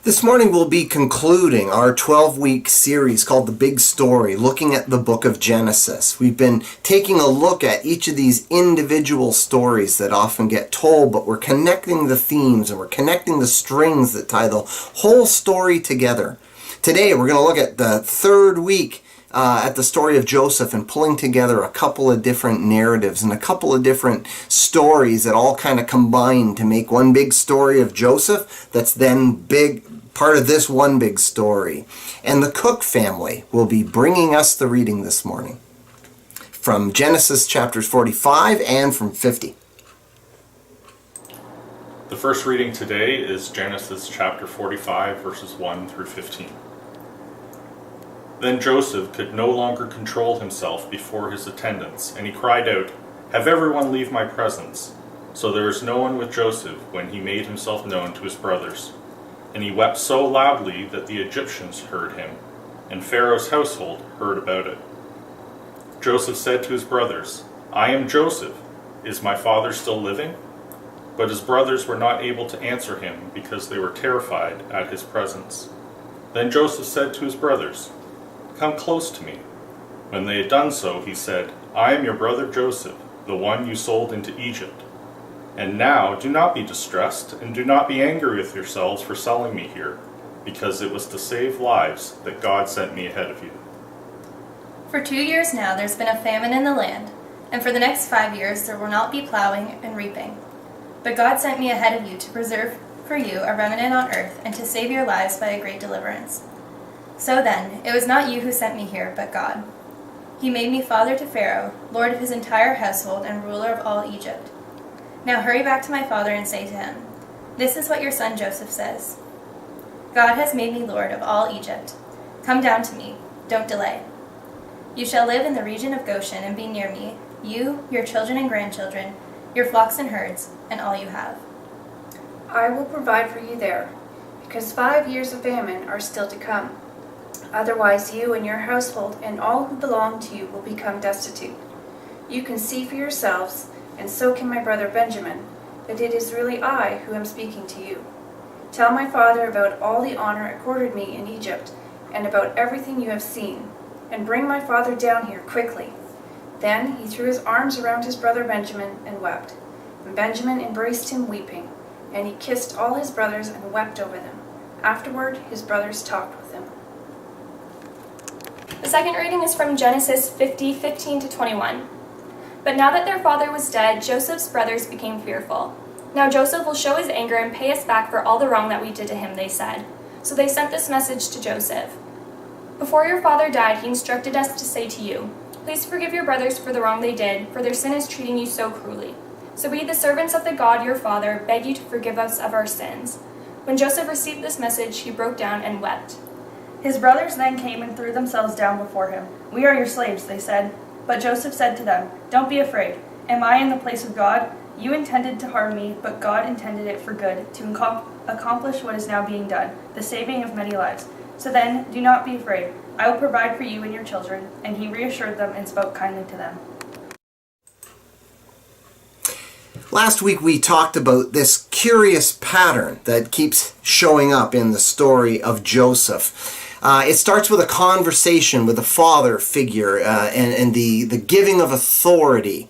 This morning we'll be concluding our 12-week series called The Big Story, looking at the book of Genesis. We've been taking a look at each of these individual stories that often get told, but we're connecting the themes and we're connecting the strings that tie the whole story together. Today we're going to look at the third week at the story of Joseph and pulling together a couple of different narratives and a couple of different stories that all kind of combine to make one big story of Joseph that's then part of this one big story. And the Cook family will be bringing us the reading this morning from Genesis chapters 45 and from 50. The first reading today is Genesis chapter 45 verses 1 through 15. Then Joseph could no longer control himself before his attendants, and he cried out, "Have everyone leave my presence." So there was no one with Joseph when he made himself known to his brothers. And he wept so loudly that the Egyptians heard him, and Pharaoh's household heard about it. Joseph said to his brothers, "I am Joseph. Is my father still living?" But his brothers were not able to answer him because they were terrified at his presence. Then Joseph said to his brothers, "Come close to me." When they had done so, he said, "I am your brother Joseph, the one you sold into Egypt. And now do not be distressed, and do not be angry with yourselves for selling me here, because it was to save lives that God sent me ahead of you." For 2 years now there's been a famine in the land, and for the next 5 years there will not be plowing and reaping. But God sent me ahead of you to preserve for you a remnant on earth, and to save your lives by a great deliverance. So then, it was not you who sent me here, but God. He made me father to Pharaoh, lord of his entire household and ruler of all Egypt. Now hurry back to my father and say to him, "This is what your son Joseph says. God has made me lord of all Egypt. Come down to me, don't delay. You shall live in the region of Goshen and be near me, you, your children and grandchildren, your flocks and herds, and all you have. I will provide for you there, because 5 years of famine are still to come. Otherwise you and your household and all who belong to you will become destitute. You can see for yourselves, and so can my brother Benjamin, that it is really I who am speaking to you. Tell my father about all the honor accorded me in Egypt, and about everything you have seen, and bring my father down here quickly." Then he threw his arms around his brother Benjamin and wept. And Benjamin embraced him weeping, and he kissed all his brothers and wept over them. Afterward his brothers talked with him. The second reading is from Genesis 50:15 to 21. But now that their father was dead, Joseph's brothers became fearful. "Now Joseph will show his anger and pay us back for all the wrong that we did to him," they said. So they sent this message to Joseph. "Before your father died, he instructed us to say to you, 'Please forgive your brothers for the wrong they did, for their sin is treating you so cruelly. So we, the servants of the God your father, beg you to forgive us of our sins.' When Joseph received this message, he broke down and wept. His brothers then came and threw themselves down before him. "We are your slaves," they said. But Joseph said to them, "Don't be afraid. Am I in the place of God? You intended to harm me, but God intended it for good, to accomplish what is now being done, the saving of many lives. So then, do not be afraid. I will provide for you and your children." And he reassured them and spoke kindly to them. Last week we talked about this curious pattern that keeps showing up in the story of Joseph. It starts with a conversation with a father figure and the giving of authority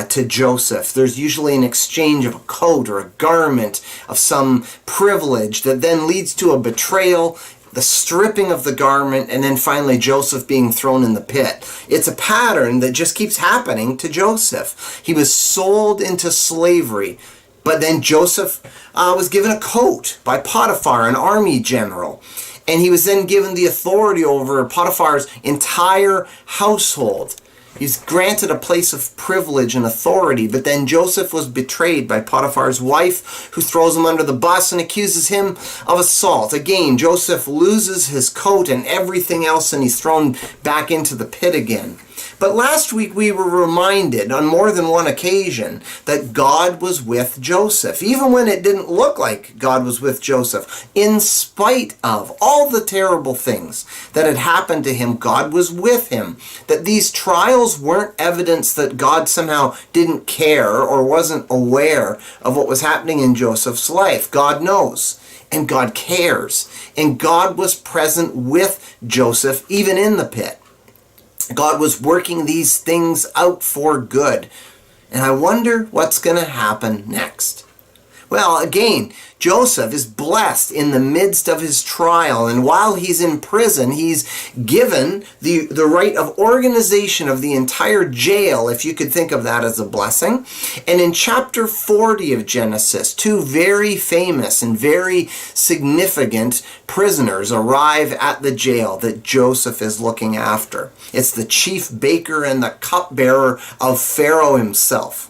to Joseph. There's usually an exchange of a coat or a garment of some privilege that then leads to a betrayal, the stripping of the garment, and then finally Joseph being thrown in the pit. It's a pattern that just keeps happening to Joseph. He was sold into slavery, but then Joseph was given a coat by Potiphar, an army general. And he was then given the authority over Potiphar's entire household. He's granted a place of privilege and authority, but then Joseph was betrayed by Potiphar's wife, who throws him under the bus and accuses him of assault. Again, Joseph loses his coat and everything else, and he's thrown back into the pit again. But last week we were reminded on more than one occasion that God was with Joseph, even when it didn't look like God was with Joseph. In spite of all the terrible things that had happened to him, God was with him. That these trials weren't evidence that God somehow didn't care or wasn't aware of what was happening in Joseph's life. God knows, and God cares, and God was present with Joseph even in the pit. God was working these things out for good. And I wonder what's going to happen next. Well, again, Joseph is blessed in the midst of his trial. And while he's in prison, he's given the right of organization of the entire jail, if you could think of that as a blessing. And in chapter 40 of Genesis, two very famous and very significant prisoners arrive at the jail that Joseph is looking after. It's the chief baker and the cupbearer of Pharaoh himself.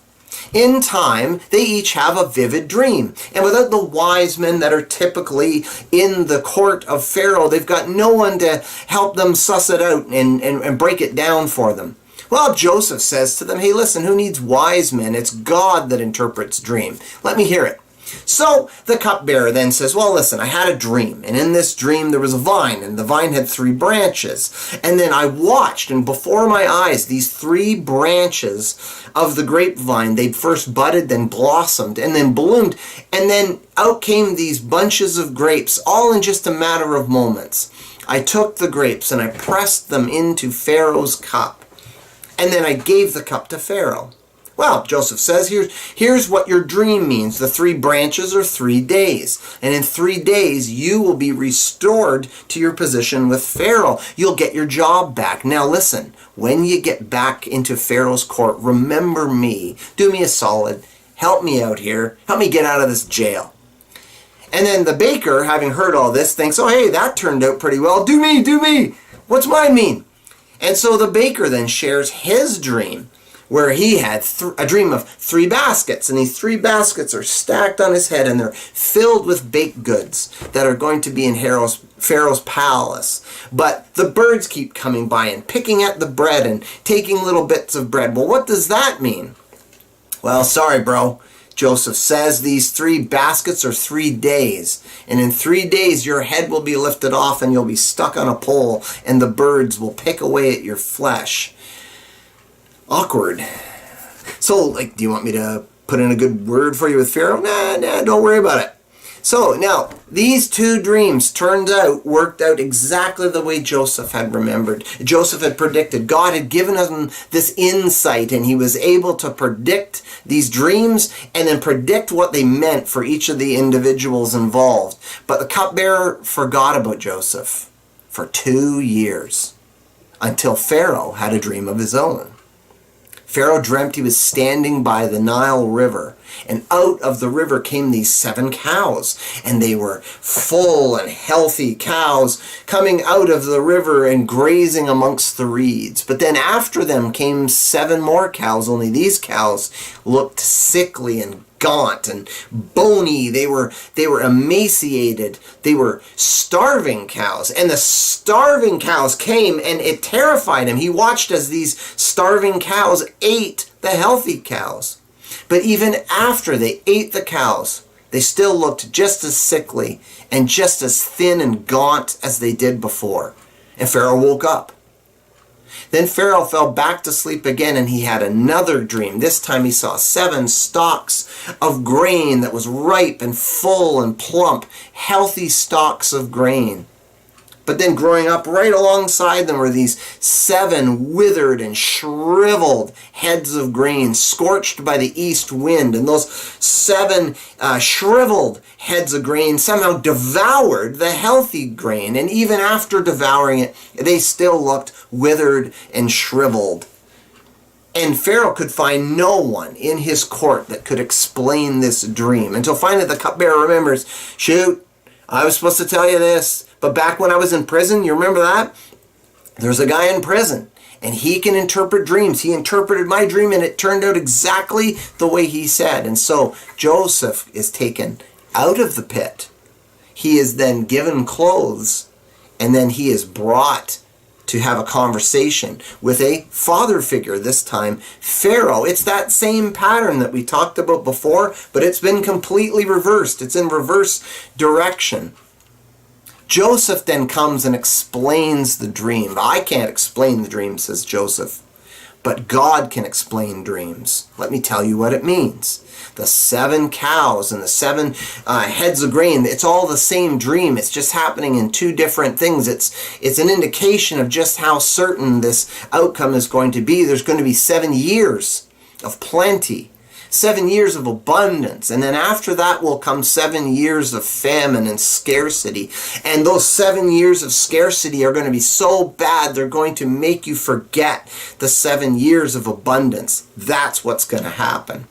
In time, they each have a vivid dream. And without the wise men that are typically in the court of Pharaoh, they've got no one to help them suss it out and break it down for them. Well, Joseph says to them, hey, listen, who needs wise men? It's God that interprets dream. Let me hear it. So the cupbearer then says, well, listen, I had a dream, and in this dream there was a vine, and the vine had 3 branches. And then I watched, and before my eyes, these 3 branches of the grapevine, they first budded, then blossomed, and then bloomed, and then out came these bunches of grapes, all in just a matter of moments. I took the grapes, and I pressed them into Pharaoh's cup, and then I gave the cup to Pharaoh. Well, Joseph says, here's what your dream means. The 3 branches are 3 days. And in 3 days, you will be restored to your position with Pharaoh. You'll get your job back. Now listen, when you get back into Pharaoh's court, remember me. Do me a solid. Help me out here. Help me get out of this jail. And then the baker, having heard all this, thinks, oh, hey, that turned out pretty well. Do me. What's mine mean? And so the baker then shares his dream, where he had a dream of 3 baskets, and these 3 baskets are stacked on his head, and they're filled with baked goods that are going to be in Pharaoh's palace. But the birds keep coming by and picking at the bread and taking little bits of bread. Well, what does that mean? Well, sorry, bro. Joseph says these 3 baskets are 3 days. And in 3 days, your head will be lifted off and you'll be stuck on a pole, and the birds will pick away at your flesh. Awkward. So, do you want me to put in a good word for you with Pharaoh? Nah, don't worry about it. So, now, these 2 dreams worked out exactly the way Joseph had remembered. Joseph had predicted. God had given him this insight, and he was able to predict these dreams and then predict what they meant for each of the individuals involved. But the cupbearer forgot about Joseph for 2 years, until Pharaoh had a dream of his own. Pharaoh dreamt he was standing by the Nile River, and out of the river came these 7 cows, and they were full and healthy cows coming out of the river and grazing amongst the reeds. But then after them came 7 more cows, only these cows looked sickly and gaunt and bony. They were emaciated. They were starving cows. And the starving cows came, and it terrified him. He watched as these starving cows ate the healthy cows. But even after they ate the cows, they still looked just as sickly and just as thin and gaunt as they did before. And Pharaoh woke up. Then Pharaoh fell back to sleep again, and he had another dream. This time he saw 7 stalks of grain that was ripe and full and plump, healthy stalks of grain. But then growing up right alongside them were these 7 withered and shriveled heads of grain, scorched by the east wind. And those 7 shriveled heads of grain somehow devoured the healthy grain. And even after devouring it, they still looked withered and shriveled. And Pharaoh could find no one in his court that could explain this dream. Until finally the cupbearer remembers, shoot, I was supposed to tell you this, but back when I was in prison, you remember that? There's a guy in prison, and he can interpret dreams. He interpreted my dream, and it turned out exactly the way he said. And so Joseph is taken out of the pit. He is then given clothes, and then he is brought to have a conversation with a father figure, this time Pharaoh. It's that same pattern that we talked about before, but it's been completely reversed. It's in reverse direction. Joseph then comes and explains the dream. I can't explain the dream, says Joseph, but God can explain dreams. Let me tell you what it means. The 7 cows and the 7 heads of grain, it's all the same dream. It's just happening in 2 different things. It's an indication of just how certain this outcome is going to be. There's going to be 7 years of plenty, 7 years of abundance, and then after that will come 7 years of famine and scarcity. And those 7 years of scarcity are going to be so bad, they're going to make you forget the 7 years of abundance. That's what's going to happen.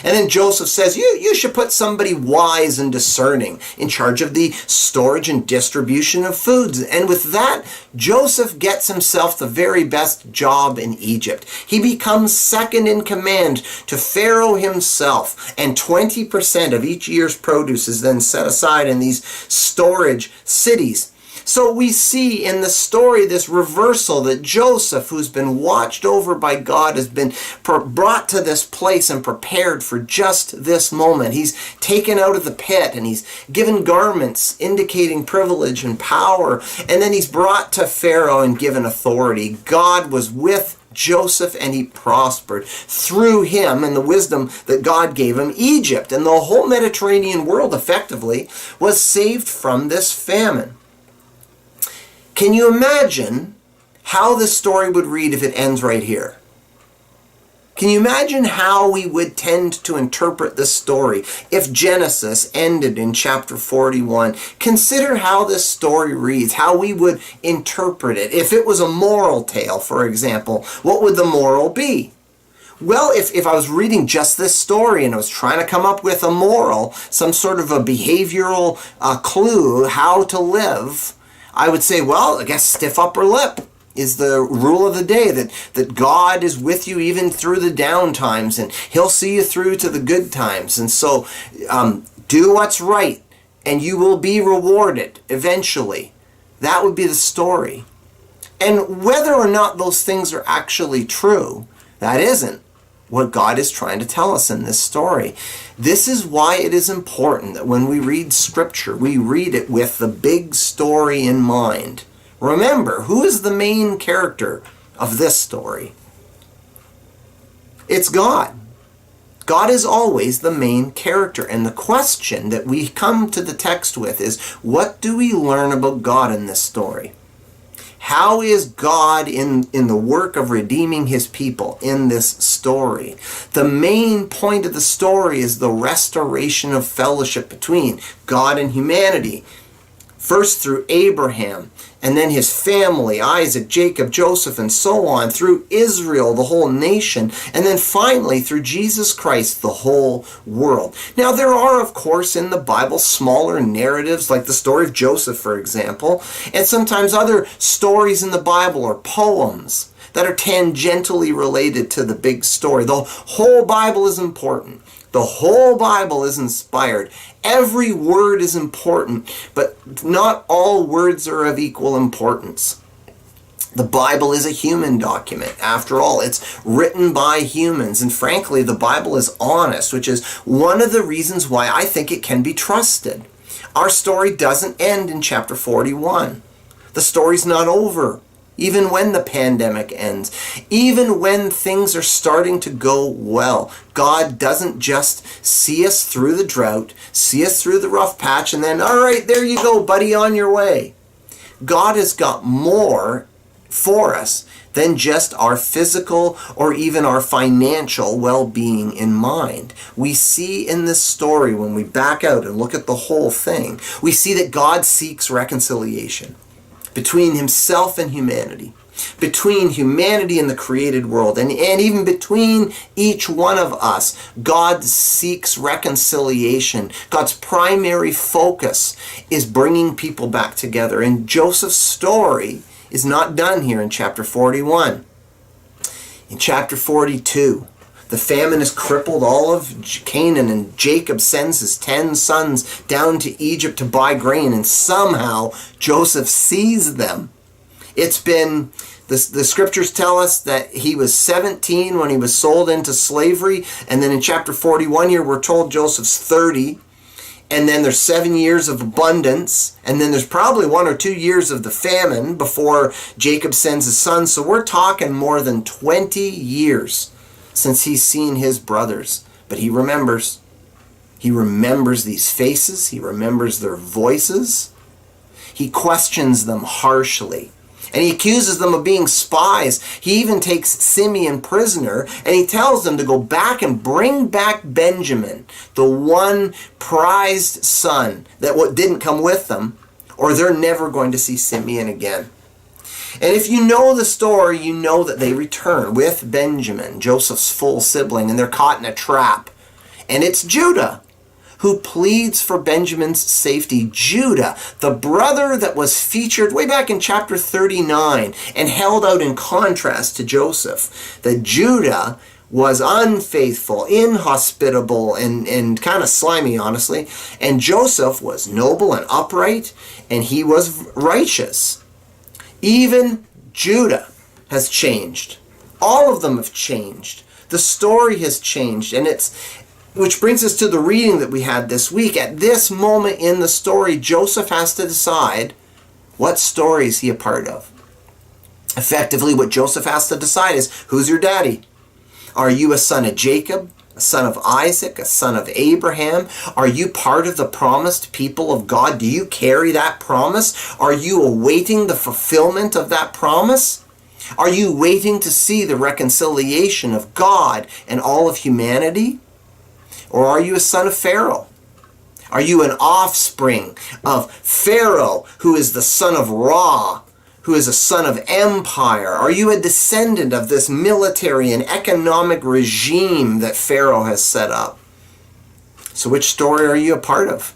And then Joseph says, you should put somebody wise and discerning in charge of the storage and distribution of foods. And with that, Joseph gets himself the very best job in Egypt. He becomes second in command to Pharaoh himself. And 20% of each year's produce is then set aside in these storage cities. So we see in the story this reversal that Joseph, who's been watched over by God, has been brought to this place and prepared for just this moment. He's taken out of the pit and he's given garments indicating privilege and power. And then he's brought to Pharaoh and given authority. God was with Joseph and he prospered. Through him and the wisdom that God gave him, Egypt and the whole Mediterranean world effectively was saved from this famine. Can you imagine how this story would read if it ends right here? Can you imagine how we would tend to interpret this story if Genesis ended in chapter 41? Consider how this story reads, how we would interpret it. If it was a moral tale, for example, what would the moral be? Well, if I was reading just this story and I was trying to come up with a moral, some sort of a behavioral clue, how to live, I would say, well, I guess stiff upper lip is the rule of the day, that God is with you even through the down times and he'll see you through to the good times. And so do what's right and you will be rewarded eventually. That would be the story. And whether or not those things are actually true, that isn't what God is trying to tell us in this story. This is why it is important that when we read Scripture, we read it with the big story in mind. Remember, who is the main character of this story? It's God. God is always the main character. And the question that we come to the text with is, what do we learn about God in this story? How is God in the work of redeeming his people in this story? The main point of the story is the restoration of fellowship between God and humanity. First through Abraham, and then his family, Isaac, Jacob, Joseph, and so on, through Israel, the whole nation, and then finally through Jesus Christ, the whole world. Now there are, of course, in the Bible smaller narratives, like the story of Joseph, for example, and sometimes other stories in the Bible or poems that are tangentially related to the big story. The whole Bible is important. The whole Bible is inspired. Every word is important, but not all words are of equal importance. The Bible is a human document. After all, it's written by humans. And frankly, the Bible is honest, which is one of the reasons why I think it can be trusted. Our story doesn't end in chapter 41. The story's not over. Even when the pandemic ends, even when things are starting to go well, God doesn't just see us through the drought, see us through the rough patch, and then, all right, there you go, buddy, on your way. God has got more for us than just our physical or even our financial well-being in mind. We see in this story, when we back out and look at the whole thing, we see that God seeks reconciliation between himself and humanity, between humanity and the created world, and even between each one of us. God seeks reconciliation. God's primary focus is bringing people back together. And Joseph's story is not done here in chapter 41. In chapter 42, the famine has crippled all of Canaan, and Jacob sends his 10 sons down to Egypt to buy grain, and somehow Joseph sees them It's been, the scriptures tell us that he was 17 when he was sold into slavery. And then in chapter 41 here, we're told Joseph's 30. And then there's 7 years of abundance. And then there's probably 1 or 2 years of the famine before Jacob sends his son. So we're talking more than 20 years since he's seen his brothers. But he remembers. He remembers these faces. He remembers their voices. He questions them harshly. And he accuses them of being spies. He even takes Simeon prisoner, and he tells them to go back and bring back Benjamin, the one prized son that didn't come with them, or they're never going to see Simeon again. And if you know the story, you know that they return with Benjamin, Joseph's full sibling, and they're caught in a trap. And it's Judah who pleads for Benjamin's safety. Judah, the brother that was featured way back in chapter 39 and held out in contrast to Joseph. That Judah was unfaithful, inhospitable, and kind of slimy, honestly. And Joseph was noble and upright, and he was righteous. Even Judah has changed. All of them have changed. The story has changed, and which brings us to the reading that we had this week. At this moment in the story, Joseph has to decide what story is he a part of. Effectively, what Joseph has to decide is, who's your daddy? Are you a son of Jacob, a son of Isaac, a son of Abraham? Are you part of the promised people of God? Do you carry that promise? Are you awaiting the fulfillment of that promise? Are you waiting to see the reconciliation of God and all of humanity? Or are you a son of Pharaoh? Are you an offspring of Pharaoh, who is the son of Ra, who is a son of empire? Are you a descendant of this military and economic regime that Pharaoh has set up? So which story are you a part of?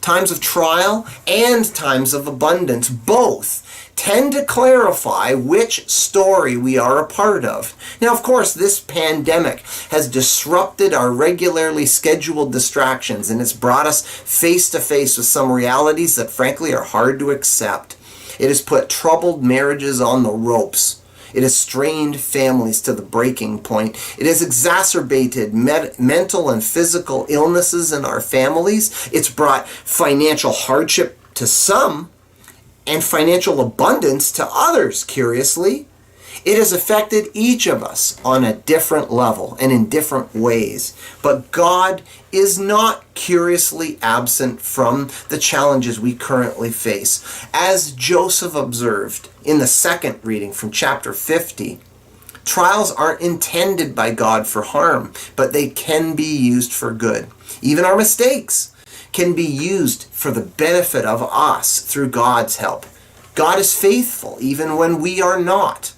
Times of trial and times of abundance, both tend to clarify which story we are a part of. Now, of course, this pandemic has disrupted our regularly scheduled distractions, and it's brought us face to face with some realities that frankly are hard to accept. It has put troubled marriages on the ropes. It has strained families to the breaking point. It has exacerbated mental and physical illnesses in our families. It's brought financial hardship to some and financial abundance to others, curiously. It has affected each of us on a different level and in different ways. But God is not curiously absent from the challenges we currently face. As Joseph observed in the second reading from chapter 50, trials aren't intended by God for harm, but they can be used for good. Even our mistakes can be used for the benefit of us through God's help. God is faithful even when we are not.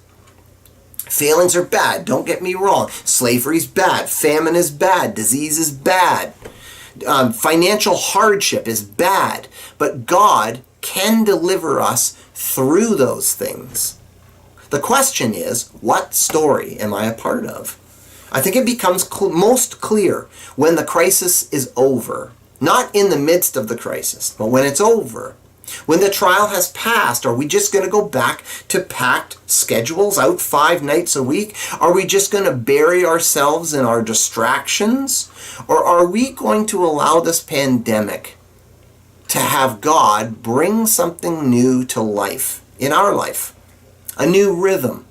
Failings are bad, don't get me wrong. Slavery is bad, famine is bad, disease is bad, financial hardship is bad, but God can deliver us through those things. The question is, what story am I a part of? I think it becomes most clear when the crisis is over. Not in the midst of the crisis, but when it's over. When the trial has passed, are we just going to go back to packed schedules, out 5 nights a week? Are we just going to bury ourselves in our distractions? Or are we going to allow this pandemic to have God bring something new to life, in our life? A new rhythm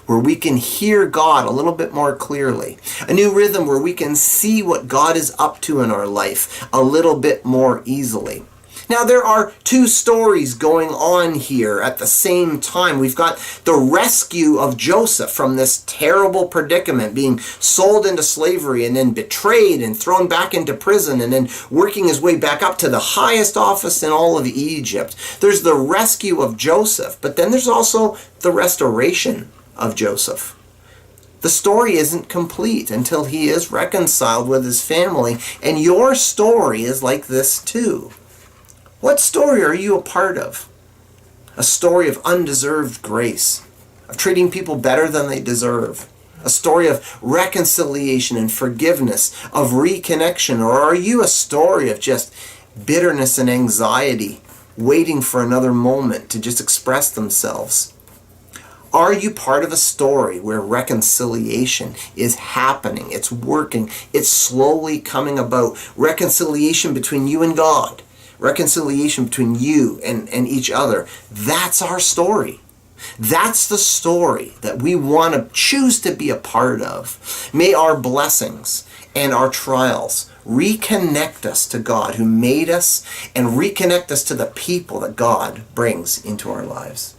where we can hear God a little bit more clearly. A new rhythm where we can see what God is up to in our life a little bit more easily. Now, there are 2 stories going on here at the same time. We've got the rescue of Joseph from this terrible predicament, being sold into slavery and then betrayed and thrown back into prison and then working his way back up to the highest office in all of Egypt. There's the rescue of Joseph, but then there's also the restoration of Joseph. The story isn't complete until he is reconciled with his family, and your story is like this too. What story are you a part of? A story of undeserved grace, of treating people better than they deserve, a story of reconciliation and forgiveness, of reconnection, or are you a story of just bitterness and anxiety, waiting for another moment to just express themselves? Are you part of a story where reconciliation is happening? It's working. It's slowly coming about. Reconciliation between you and God. Reconciliation between you and each other. That's our story. That's the story that we want to choose to be a part of. May our blessings and our trials reconnect us to God who made us and reconnect us to the people that God brings into our lives.